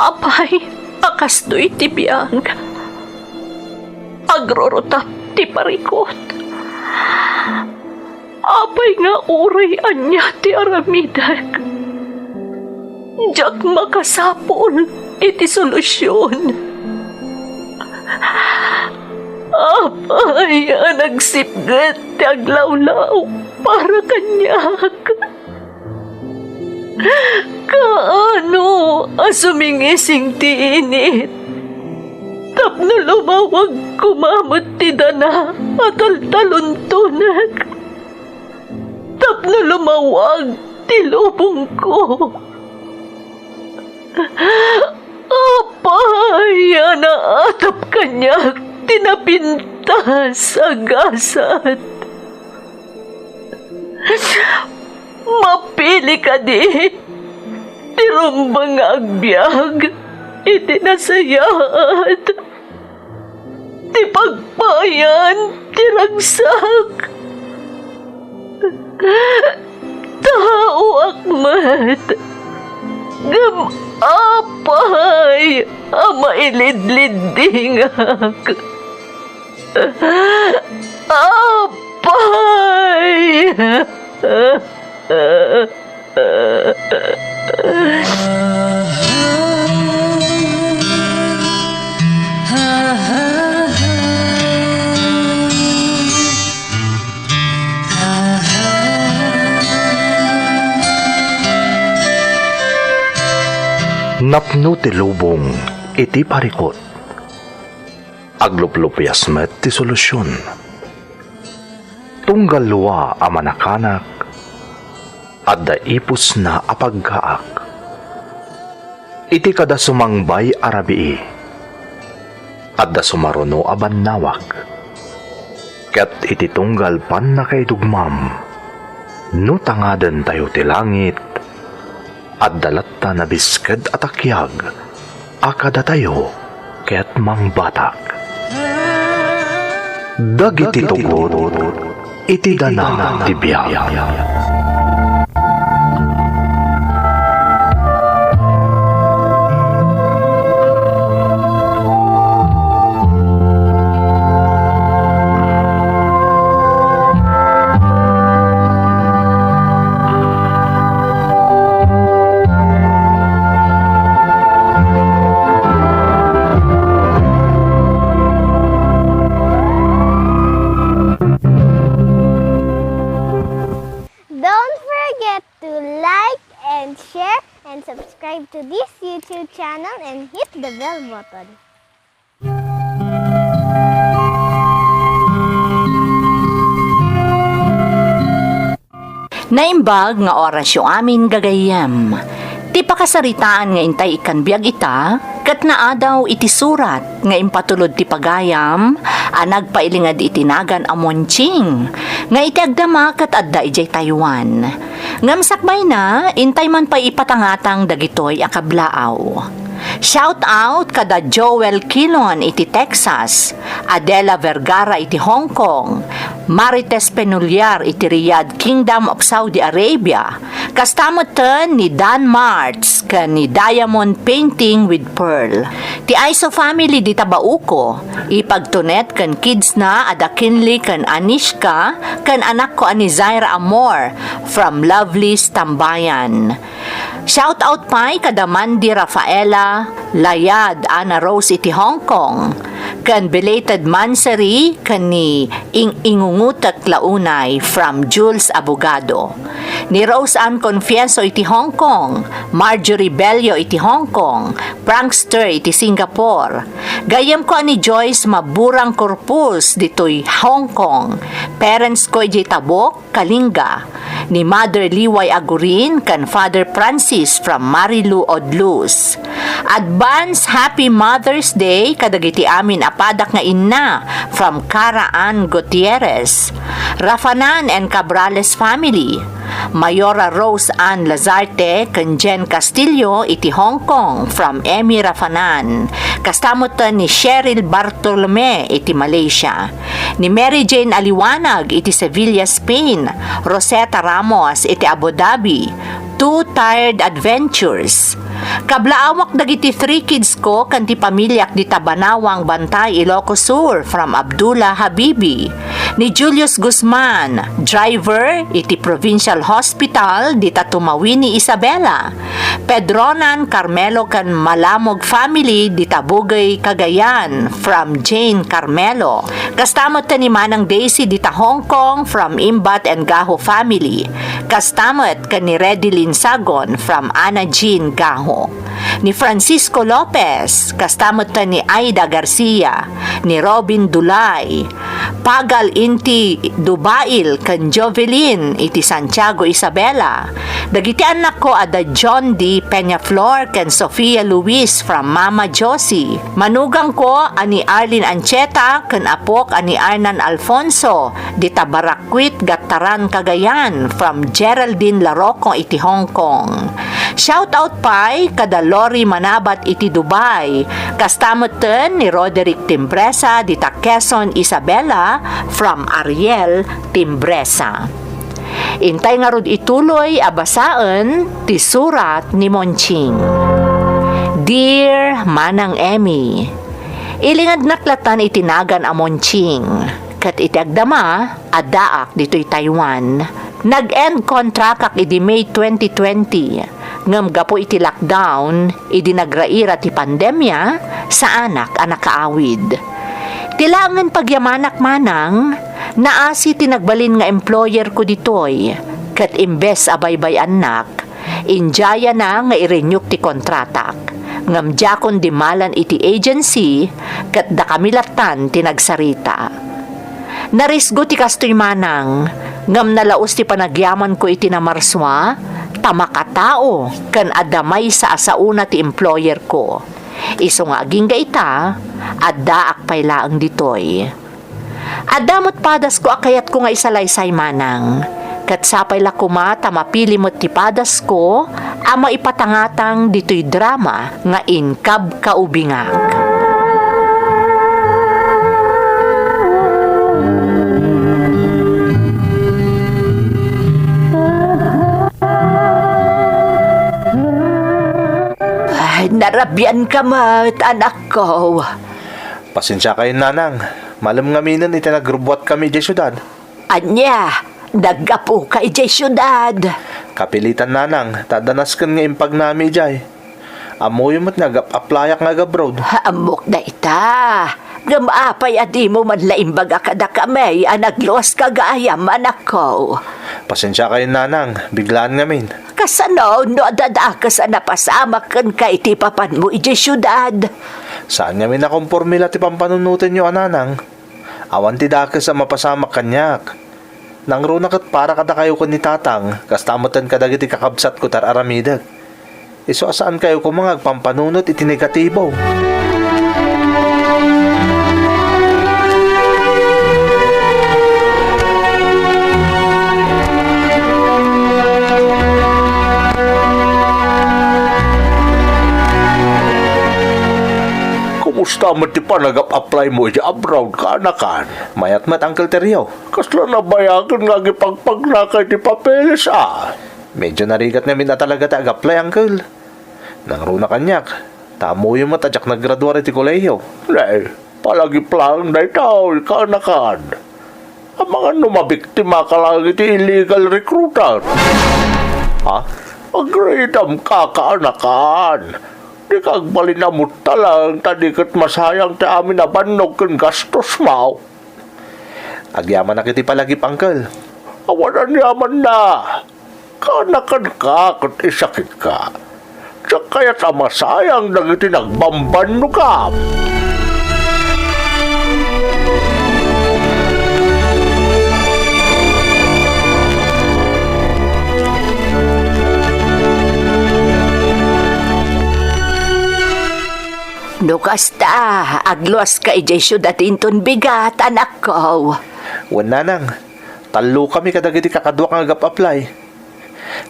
Apay, akas to'y tibiyang. Agrorotap ti parikot. Apay nga uray anya ti aramidak. Diyak makasapol iti solusyon. Apay, nagsipgat ti aglawlaw para kanyak. Kaano asumingising ti init? Tapno lumawag kumamot ti dana at altaluntunag. Tapno lumawag ti lubong ko. Apay, naatap kanyak tinapintas agasat. Mapili ka di, tirumbang agbyag, itinasayat, ti pagpayan, tiragsak. Tao akmat, gam apay, mailidlidingak. Apay! Napno ti lubong iti parikot. Agluplupyas met ti solusyon. Tunggal luwa a manakanak at daipos na apagkaak. Iti kada sumangbay arabii at da sumaruno aban nawak. Ket iti tunggal pan na kay dugmam no tangaden tayo ti langit at dalatta na bisked at akyag akada tayo ket mangbatak. Dagiti tugod iti dana ti biyag. Don't forget to like and share and subscribe to this YouTube channel and hit the bell button. Naimbag nga oras yung amin gagayam. Ti pakasaritaan nga intay ikan biyag ita, kat naadaw iti surat nga impatulod ti pagayam, nagpailingad itinagan amonching, nga iti agdama kat adda ijay Taiwan. Ngamsakbay na, intay man pa ipatangatang dagitoy akablaaw. Shout out kada Joel Quilon iti Texas, Adela Vergara iti Hong Kong, Marites Penuliar iti Riyadh, Kingdom of Saudi Arabia, kastamoten ni Dan Martz kan ni Diamond Painting with Pearl. Ti Aiso family di Tabauco, ipagtunet kan kids na ada Kinley kan Anishka, kan anak ko ani Zaira Amor from lovely Tambayan. Shout out pa'y kada Mandy Rafaela Layad Ana Rose iti Hong Kong, kan belated mansari kan ni Ingungutak Launay from Jules Abogado, ni Rose Ann Confieso iti Hong Kong, Marjorie Bello iti Hong Kong, Prankster iti Singapore, gayam ko ni Joyce Maburang Corpus dito'y Hong Kong, parents ko iti Tabok, Kalinga, ni Mother Liway Agurin kan Father Francis from Marilu Odluz. Advance Happy Mother's Day kadagiti amin apadak nga inna from Cara Ann Gutierrez, Rafanan and Cabrales family, Mayora Rose Ann Lazarte kan Jen Castillo iti Hong Kong from Emmy Rafanan, kastamutan ni Cheryl Bartolome iti Malaysia, ni Mary Jane Aliwanag iti Sevilla, Spain, Rosetta Ramos iti Abu Dhabi, Two Tired Adventures, Kablaawak dagiti 3 kids ko kanti pamilyak di Tabanawang, Bantay, Ilocos Sur from Abdullah Habibi. Ni Julius Guzman, driver iti Provincial Hospital di Tumawin ni Isabela. Pedronan Carmelo kan Malamog family di Tabugay, Cagayan from Jane Carmelo. Kastamot ni Manang Daisy di Hong Kong from Imbat and Gaho family. Kastamot kan ni Redilyn Sagon from Ana Jean Gaho. Ni Francisco Lopez, kastamot ni Aida Garcia, ni Robin Dulay, Pagal Inti Dubail kan Jovelyn iti Santiago Isabela. Dagiti anak ko ada John D. Peñaflor kan Sofia Luis from Mama Josie. Manugang ko ani Arlene Ancheta kan apok ani Arnan Alfonso di Tabarakwit, Gataran, Cagayan from Geraldine Larocco iti Hong Kong. Shout out pay kada Lori Manabat iti Dubai. Kastamoten ni Roderick Timbresa di Quezon, Isabela from Ariel Timbresa. Intay nga rod ituloy abasaan ti surat ni Monching. Dear Manang Emmy, ilingad naklatan itinagan a Monching. Kat itagdama adaak dito'y Taiwan. Nag-end contract idi May 2020. Ngam gapo iti lockdown, idi nagraira ti pandemya sa anak kaawid. Tilangan pagyamanak manang, naasi tinagbalin nga employer ko ditoy, kat imbes abaybay anak, injaya na nga irenyuk ti kontratak. Ngam jakon dimalan iti agency, kat da kamilatan tinagsarita. Narisgo ti kastoy manang, ngam nalaos ti panagyaman ko iti namarswa, tamakatao kan adamay sa asauna ti employer ko. Iso nga aging gaita, adaak paylaang ditoy. Adamot padas ko akayat ko nga isalaysay manang. Kat sapay la kuma tamapili mo ti padas ko, ama ipatangatang ditoy drama nga inkab kaubingak. Narabyan ka mat, anak ko. Pasensya kayo, nanang. Malam nga minan itinagrubuat kami di syudad. Anya, nagapu ka ijay syudad. Kapilitan, nanang. Tadanaskan nga impag nami ijay. Amoy mo't nag-aplayak nga abroad. Amok na ita. Gamapay adi mo man laimbaga kada kamay, anaglos kagayam, anak ko. Pasensya kayo, nanang. Biglaan nga min. Kasano, no adadakas na pasama kan ka iti papan mo ijay syudad. Saan nga min nakompormila ti pampanunutin nyo, ananang? Awan ti dakas sa mapasamak kanyak. Nang runakat para kada kayo ko ni tatang, kastamutan kadagiti kakabsat ko tar aramidag. Iso saan kayo ko mga pampanunot iti negatibo? Kumusta mo ti pa nag-apply mo di abroad ka anakan? Mayat mat, Uncle Teryo. Kasla nabayagan nga gipagpag na kay ti papeles Medyo narigat namin na talaga ta-apply, Uncle. Nang runa kanyak, tamo yung matadyak naggraduar iti kolehiyo. Nay, palagi plan na itaw ka anakan. Ang mga numabiktima ka lang iti illegal recruiter. Ha? Agritam ka anakan. Di kag balinamot talang tadikat masayang ti amin na banog kan gastos mo. Agyaman na kiti palagip, Uncle. Awanan yaman na. Kanakan ka kat isakit ka. Sa kaya sa masayang nagiti nagbambano ka. No kasta, aglos ka ijay syudad inton bigat, anak ko. Wan, nanang. Talo kami kadagiti kakadwa nga gap-apply.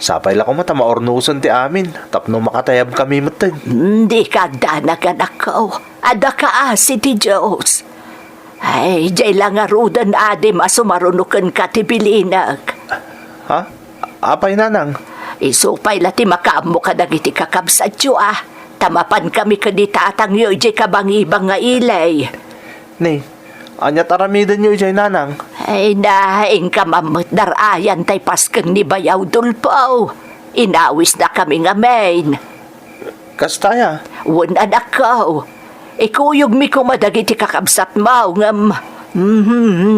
Sapay la ko mata maornuson ti amin. Tapno makatayab kami matin. Hindi kagdanak, anak ko. Ada ka si ti Diyos. Ay, jay lang arudan adi masumarunukan ka ti bilinag. Ha? Apay, nanang? Isupay lati makaamo ka dagiti kakabsat yu Tamapan kami kaditatang yu ijay kabangibang nga ilay. Ni, anya taramidan nyo ijay nanang. Ay naing ka mamut darayan tay paskang ni Bayaw Dulpaw. Inawis na kami nga main. Kastaya. Wan anak ko. Ikuyog mi ko madagiti kakabsat mo ngam.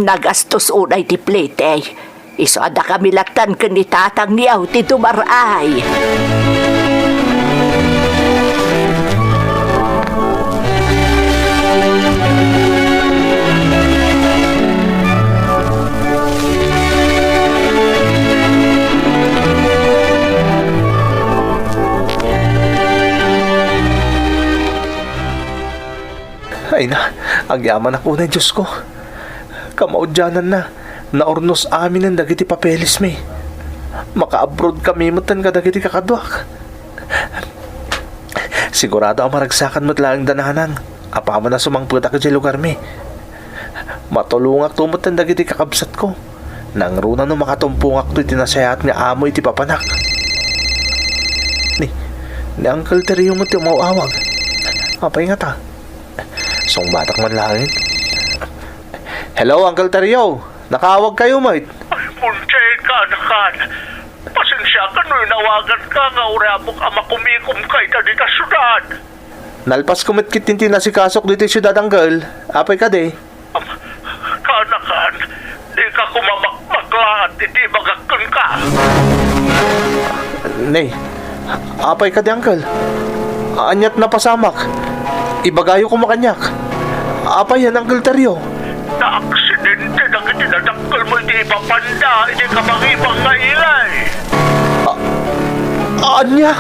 Nagastos unay ti plete. Iso ada kami latan kanitatang niyaw ti tumaray. Ay na, agyaman ako na Diyos ko. Kamaudyanan na, naornos amin ang dagiti papeles mi. Maka-abroad kami mutan ka dagiti kakadwak. Sigurado ang maragsakan mo't lang danahanan. Apama na sumangputa ka di lugar mi. Matulungak tumutan dagiti kakabsat ko. Nang runa no makatumpungak to itinasayat nga amoy ti papanak. Ni Uncle Terry mo ti umawawag. Apay nga ta. Song batak man langit. Hello, Uncle Terrio. Nakawag kayo, mate. Ay, punsay ka, anakan. Pasensya ka no, nawagan ka nga urabok ama kumikom kay ta dita syudad. Nalpas kumitkit tintin na si Kasok dito syudad, Uncle. Apay ka de. Kanakan, di ka kumamakmaklaan, hindi magakon ka. Nay, apay ka de, Uncle. Anyat na pasamak. Ibagayo ko makanyak. Apay yan, Uncle Terrio. Na-aksidente na kitinadakkel mo hindi ipapanda, hindi ka mangibang nga ilay. Anya?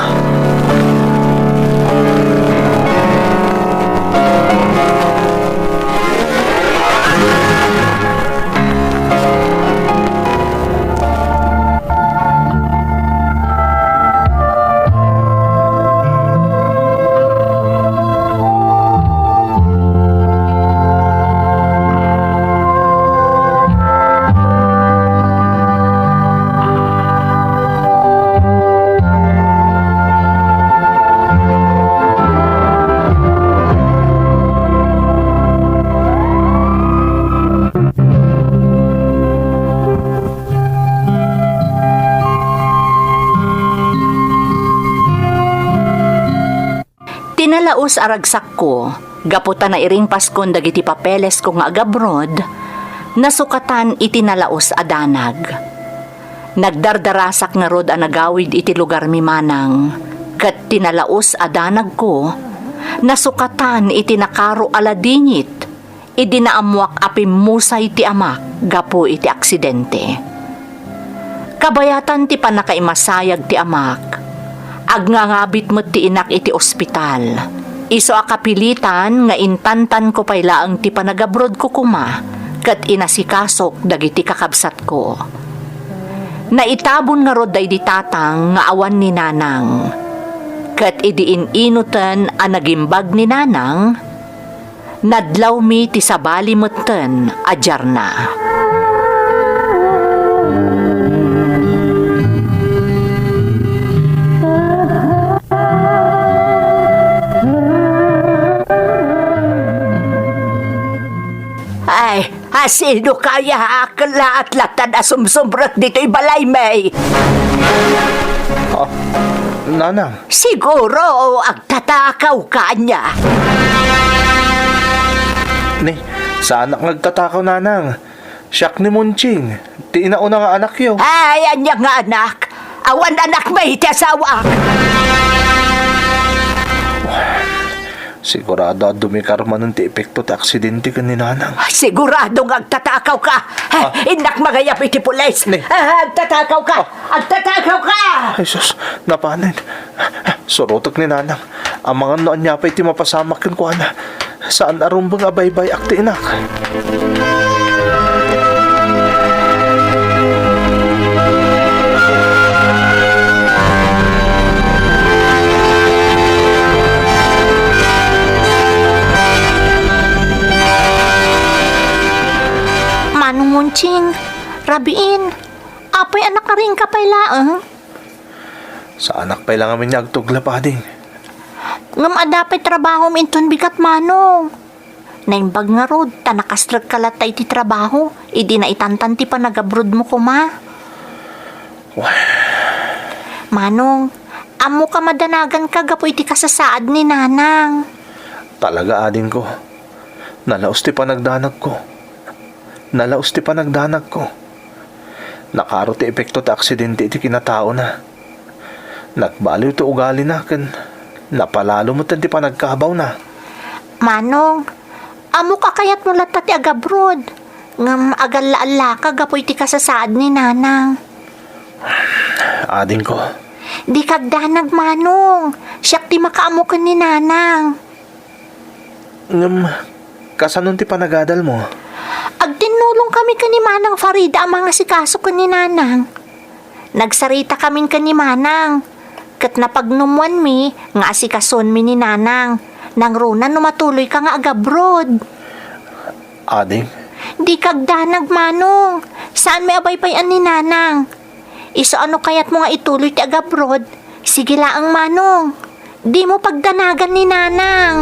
Tinalaos aragsak ko, gaputan na iring paskon dagiti papeles ko nga agabrod, nasukatan itinalaos adanag. Nagdardarasak nga rod ang nagawid iti lugar mi manang, kat tinalaos adanag ko, nasukatan iti nakaro aladingit, idinaamuak apim musay ti amak, gapo iti aksidente. Kabayatan ti panakaimasayag ti amak, agngangabit mo ti inak iti ospital. Iso akapilitan nga intantan ko paylaang ti panagabrod ko kuma, kat inasikasok dagiti kakabsat ko. Naitabon nga rod day ditatang nga awan ni nanang. Kat idiin-inutan ang nagimbag ni nanang, nadlaw mi ti sabali mutten ajar na. Ay, asino kaya akla at latan asumsumbrot dito'y balay may? Nanang. Siguro agtatakaw ka niya. Ni, sa anak nagtatakaw, nanang. Siyak ni Munching. Ti inauna nga anak yo. Ay, anya nga anak. Awan anak may iti asawa. Sigurado at dumikarman ng ti epekto ti aksidente ka ni nanang. Siguradong agtatakaw ka. Inak magayap iti pulis. Ni. Agtatakaw ka. Agtatakaw ka. Ay sus, napanin. Surutok ni nanang. Ang mga noon niya pa iti mapasamak yun ko na. Saan arumbang abaybay akti inak? Munching, Rabiin, apoy anak ka rin kapayla, Sa anak pa lang amin niya agtugla pa ding. Ngam dapat trabaho minton bigat manong. Naimbag nga rod, tanakaslag kalat tayo ti trabaho. Idi na itantan ti pa nagabrod mo kuma. Manong, amo ka madanagan ka gapo iti kasasaad ni nanang. Talaga ading ko. Nalaos ti panagdanag ko. Nakaro ti epekto ti aksidente iti kinatao na. Nagbaliw ti ugali na ken napalalo mo ti panagkabaw na. Manong, amo ka kayat mo latat ti agabrod. Ngam agalaala ka gapo iti kasasaad ni nanang. Ading ko. Di kagdanag manong. Siyak ti makaamo ka ni nanang. Kasanon ti panagadal mo? Agtinulong kami kani Manang Farida ang mga sikaso ka ni nanang. Nagsarita kami kani Manang. Kat napagnumuan mi, nga asikason mi ni nanang. Nang runa no matuloy ka nga agabrod. Ading? Di kagdanag manong. Saan may abay-payan ni nanang? Iso ano kayat mo nga ituloy ti agabrod? Sige laang manong. Di mo pagdanagan ni nanang.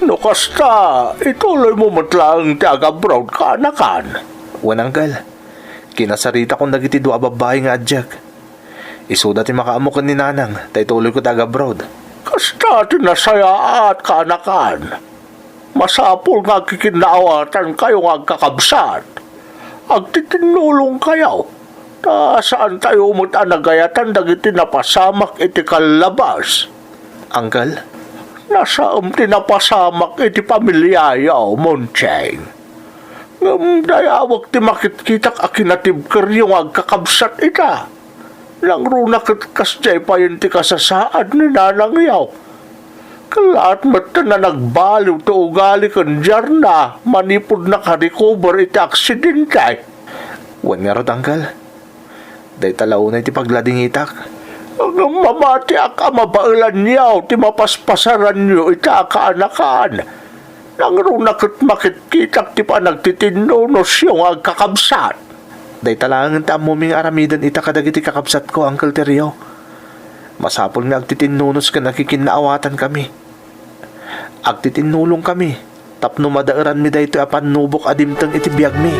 No kasta, ituloy mo matlang ti agabroad ka anakan. Wananggal. Kinasarita kong nagitido a babae nga adyak. Isuda ti makaamukan ni nanang, tay tuloy ko taga abroad. Kasta tinasayaat ka anakan. Masapul nga kikinawatan kayo nga kakabsat. Agtitinulong kayo. Ta saan tayo mutanagayatan dagiti napasamak iti kalabas. Anggal? Nasa tinapasamak iti pamilyayaw, Moncheng. Dayawag ti makitkitak akinatib karyong agkakabsat ita. Nang runakit kasjay pa yun ti kasasaad ni nanang yaw. Kalaat mata na nagbaliw to ugali kan na manipod na ka-recover iti aksidentay. Wan nga rod, anggal. Day talaunay ti paglading itak. Ang mamati ak mabailan niyaw ti mapaspasaran niyo ita kaanakan. Nang runakit makitkitak ti pa nagtitinunos yung agkakabsat. Day talangan ta muming aramidan ita kadagiti kakabsat ko, Uncle Terrio. Masapol nga agtitinnunos ka nakikinaawatan kami. Agtitinulong kami. Tapno madairan mi dayto apan nubok adimtang iti biyag mi.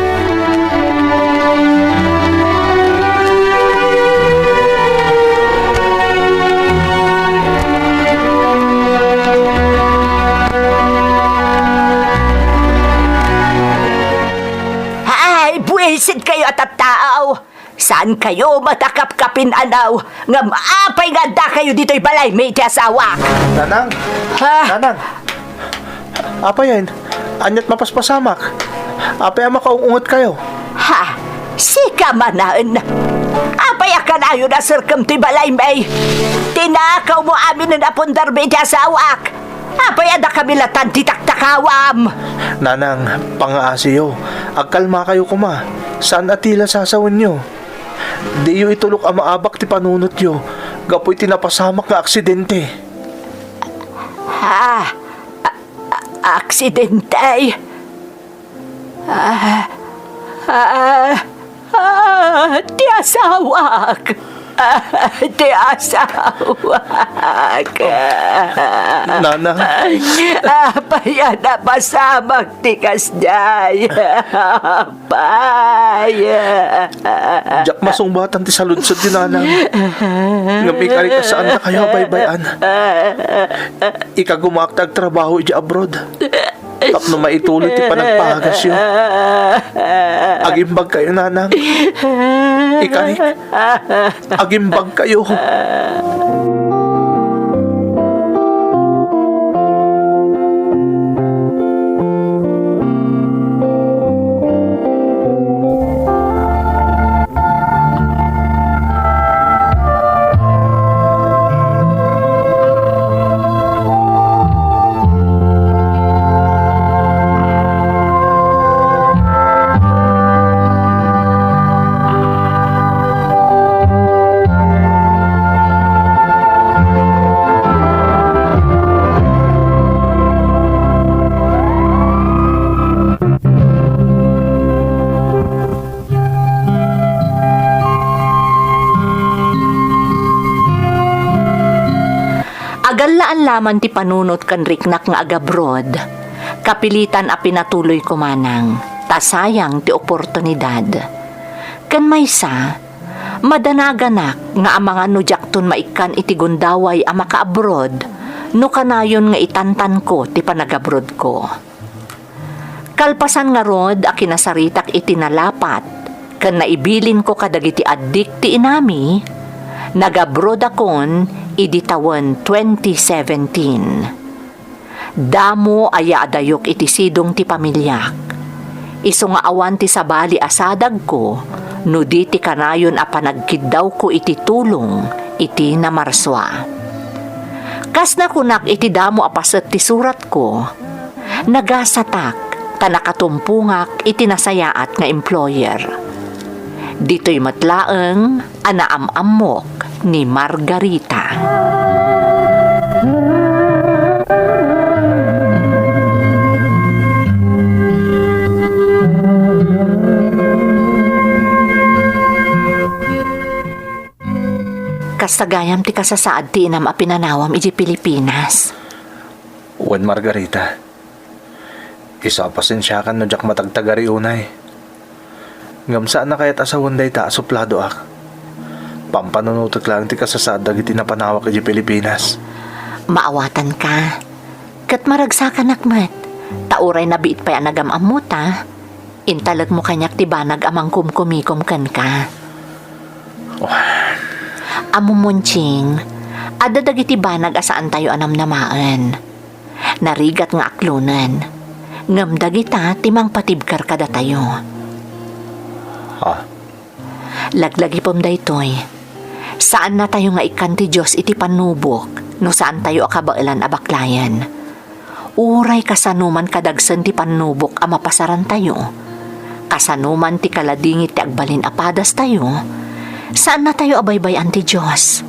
Buwisit kayo at tao. Saan kayo matakap-kapin anaw? Nga maapay nga da kayo dito'y balay may ti asawa. Nanang! Ha? Nanang! Apa yan? Anyat mapaspasamak. Apa yan makaungungot kayo? Ha? Sika manaan. Apay ka na yun na sirkam ti balay may. Tinakaw mo amin na napundar may ti asawak. Apay ada kami latan ti taktakawam. Nanang, pangaasiyo. Agkalma kayo kuma. Saan atila sasawin nyo? Di yu itulok ang maabak ti panunot yo. Gapoy tinapasamak nga aksidente. Ha? Aksidente? Ti asawak. Ti asawak. Nanang, Apaya na pasamak ti kasday. Apaya. jak masungbatan ti saludsod ti nanang. Ngamikari ka saan na kayo baybayan. Ikagumaktag trabaho iti abroad. Tapno maituloy ti panagpahagas yun. Agimbag kayo, nanang. Ikarik. Agimbag kayo. Agalaan laman ti panunot kan riknak nga agabroad. Kapilitan a pinatuloy ko manang, tasayang ti oportunidad. Kan maysa, madanaganak nga ang mga nujakton maikan iti gundaway a makaabroad, no kanayon nga itantan ko ti panagabroad ko. Kalpasan nga rod a kinasaritak iti nalapat, kan naibilin ko kadagiti addik ti inami, nagabroad akon idi tawen 2017. Damo aya adayok iti sidong ti pamilyak. Isu nga awan ti sabali asadag ko, no di ti kanayon a panagkiddaw ko iti tulong iti namarswa. Kas na kunak iti damo apaset ti surat ko, nagasatak ta nakatumpungak iti nasayaat nga employer. Dito'y matlaeng anaamamok ni Margarita. Kasagayam ti kasasaad ti inam a pinanawam iti Pilipinas. Wen Margarita, isa pasensyakan no jak matagtagari unay. Ngamsaan na kayat asawan day ta suplado ak. Pampanunutot lang ti kasasaad dagiti napanawak iti Pilipinas. Maawatan ka. Kat maragsakan nakmat. Tauray na biit pa yan nagamamot ha. Intalag mo kanyak ti banag amang kumkumikom kan ka. Amumunching, ada dagiti banag asaan tayo anam namaan. Narigat nga aklunan. Ngam dagita timang patibkar kada tayo. Laglagi pom daytoy. Saan na tayo nga ikan ti Diyos iti panubok no saan tayo akabailan abaklayan. Uray kasanuman kadagsen ti panubok a mapasaran tayo. Kasanuman ti kaladingit ti agbalin apadas tayo. Saan na tayo abaybayan ti Diyos?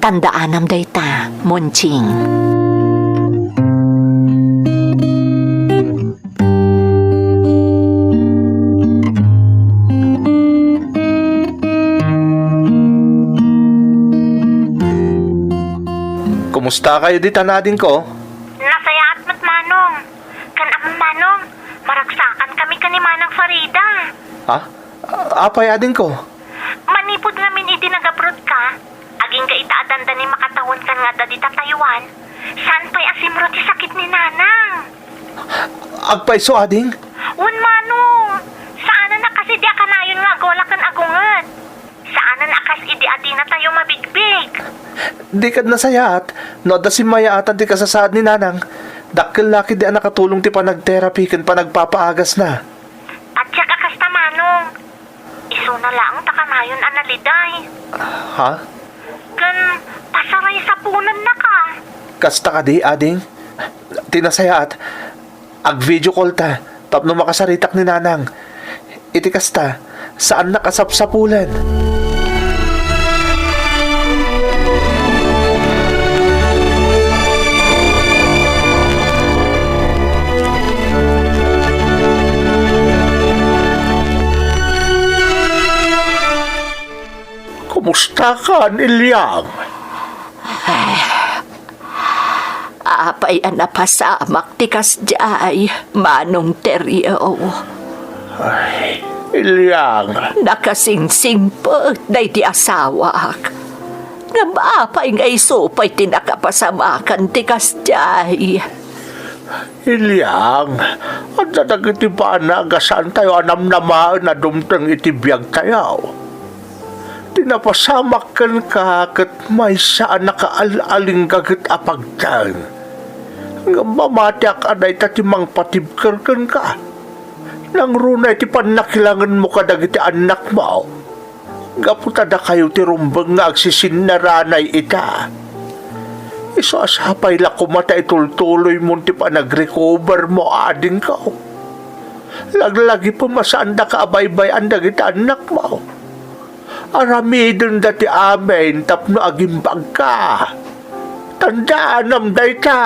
Tandaanam dayta, Monching. Kumusta kayo di tanadin ko? Nasayaat mat manong. Kan amang manong, maragsakan kami kani Manang Farida. Apay adin ko? Manipod ngamin iti nagabrod ka. Aging ka itaadan da ni makatawon kan nga da dita Taiwan. Saan pa'y asimro ti sakit ni nanang? Agpay so ading? Un manong, saan na kasi di akanayon nga gola kan agunget. Saan na akas idi adi na tayo mabigbig. Di kad nasayat, no da si mayaatan ti kasasaad ni nanang. Dakkel laki di nakatulong ti panagterapi kan panagpapaagas na. At siya kakasta manong. Iso na lang takanayon analiday. Ha? Kan pasaray sa punan na ka. Kasta ka di, ading? Tinasayat, ag-video call ta, tapno makasaritak ni nanang. Iti kasta, saan nakasapsapulan? Kumusta ka, Nilyang? Apay anapasamak ti kasjay, Manong Teryo. Nilyang, Nakasingsing po, day ti asawak. Nga apay nga isupay ti nakapasamakan ti kasjay. Nilyang, at nadagiti ba na agasaan tayo anam-namaan na dumtang itibiyag tayo? Tinapasamak ka kat may saan nakaaling gagit apagtan. Nga mamatiak anay tatimang patibkar ka. Nang runay ti panakilangan mo kadagiti anak mo. Nga putada kayo ti rumbang nga agsisinaranay ita. Iso asapay la kumata itultuloy mo ti panag-recover mo ading ka. Laglagi pumasaan na kaabaybay ang dagiti anak mo. Aramidon dati amin tapno agimbag ka. Tandaan am dayta.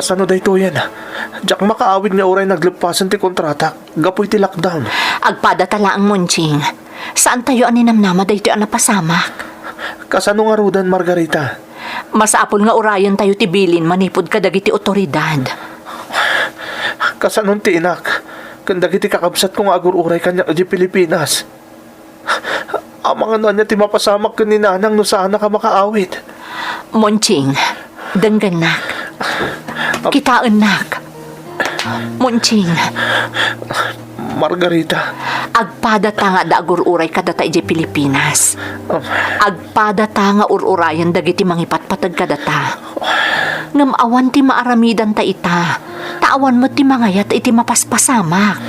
Kasano dayto yan? Jak makaawid nga oray naglepasan ti kontrata. Gapoy ti lockdown. Agpada tala ang Monching. Saan tayo aninamnama dayto ang napasamak? Kasano nga rudan, Margarita? Masapol nga urayan tayo ti bilin manipod kadagiti otoridad. Kasanon ti inak? Kandagiti kakabsat ko nga agur uray kanya di Pilipinas. Ang mga nanya ti mapasamak ka ni nanang no sana ka makaawid. Monching, dengganak. Kitaan nak. Monching, Margarita. agpada ta nga da agur uray kadata iti Pilipinas. Agpada ta nga ururayan dagiti mangipatpatag kadata. Ngam awan ti maaramidan ta ita. Taawan mo ti mangayat iti mapaspasamak.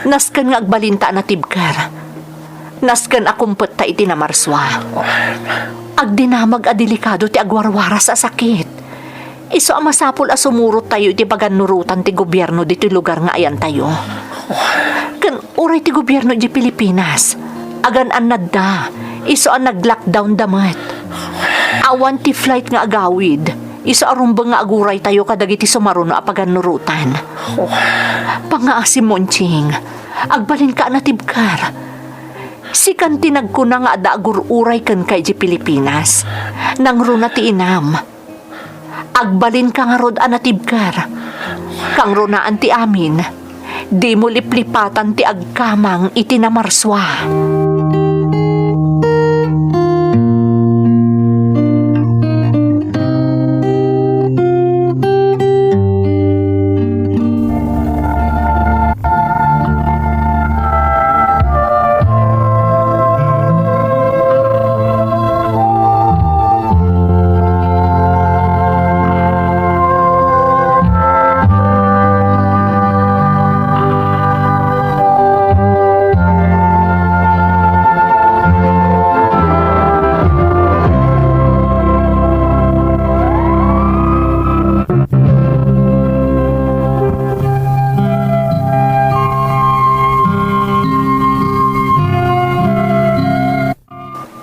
Nasken nga agbalinta na tibkar. Nasken akumpet ta iti namarswa. Agdinamag a delikado ti agwarwara sa sakit. Iso ang masapol a sumurot tayo iti paganurutan ti gobyerno dito lugar nga ayan tayo. Kan uray ti gobyerno di Pilipinas. Agan an nadda. Iso ang nag-lockdown damat. Awan ti flight nga agawid. Iso arumbang nga aguray tayo kadagiti sumaruno a paganurutan. Pangaasim Monching. Agbalin ka na tibkar. Si kan tinagkuna nga ada agur-uray kan kay di Pilipinas. Nang runa ti inam. Agbalin ka nga rod anatibkar. Kang runaan ti amin. Di mo liplipatan ti agkamang iti namarswa.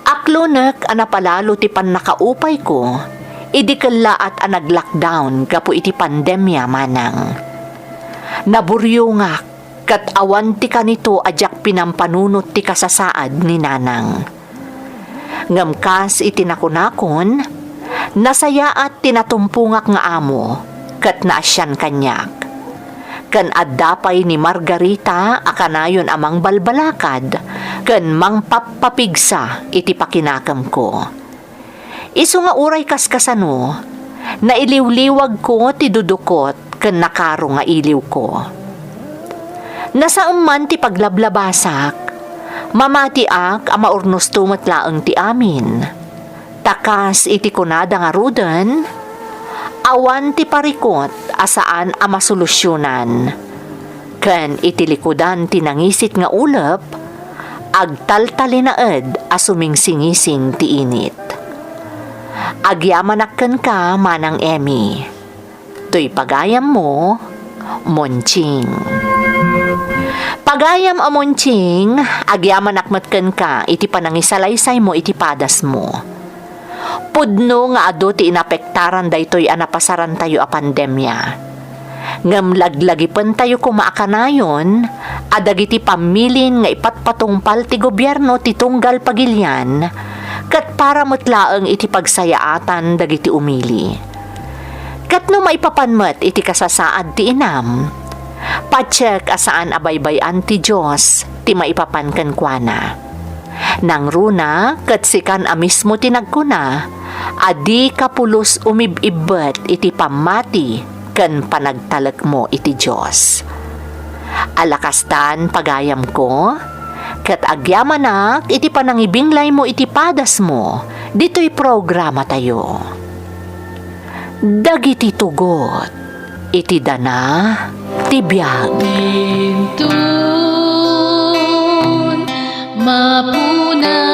Aklonek anapalalo ti pannakaupay ko, idi kalaat a nag-lockdown kapo iti pandemya manang. Naburyo nga kat awan ti kanito ajak pinampanunot ti kasasaad ni nanang. Ngamkas iti nakunakon, nasayaat tinatumpungak nga amo kat naasyan kanyak. Kan addapay ni Margarita akanayon amang balbalakad kan mangpapapigsa iti pakinakam ko. Isu nga uray kaskasano, nailiwliwag ko ti dudukot kan nakaro nga iliw ko. Nasaam man ti paglablabasak, mamatiak ama urnos tumatlaang ti amin. Takas iti kunada nga rudan, awan ti parikot asaan a masolusyonan. Ken iti likudan ti nangisit nga ulep, agtaltalinaed a sumingsingising ti init. Agyamanakken ka manang Emmy. To'y pagayam mo, Monching. Pagayam a Monching, agyamanakmatken ka iti panangisalaysay mo iti padas mo. Pudno nga ado ti inapektaran daytoy anapasaran tayo a pandemya. Ngam laglagipan tayo kumaakanayon, adagiti pamilin nga ipatpatungpal ti gobyerno ti tunggal pagilyan, kat para mutlaeng iti pagsayaatan dagiti umili. Kat no maipapanmet iti kasasaad ti inam, patsek asaan abaybayan ti Diyos ti maipapanken kuana. Nang runa, kat sikan a mismo tinagkuna, adi kapulos umibibet iti pamati ken panagtalek mo iti Diyos. Alakastan pagayam ko, kat agyamanak iti panangibinglay mo iti padas mo, dito'y programa tayo. Dagiti tugot, iti dana, tibiyag. Mapuna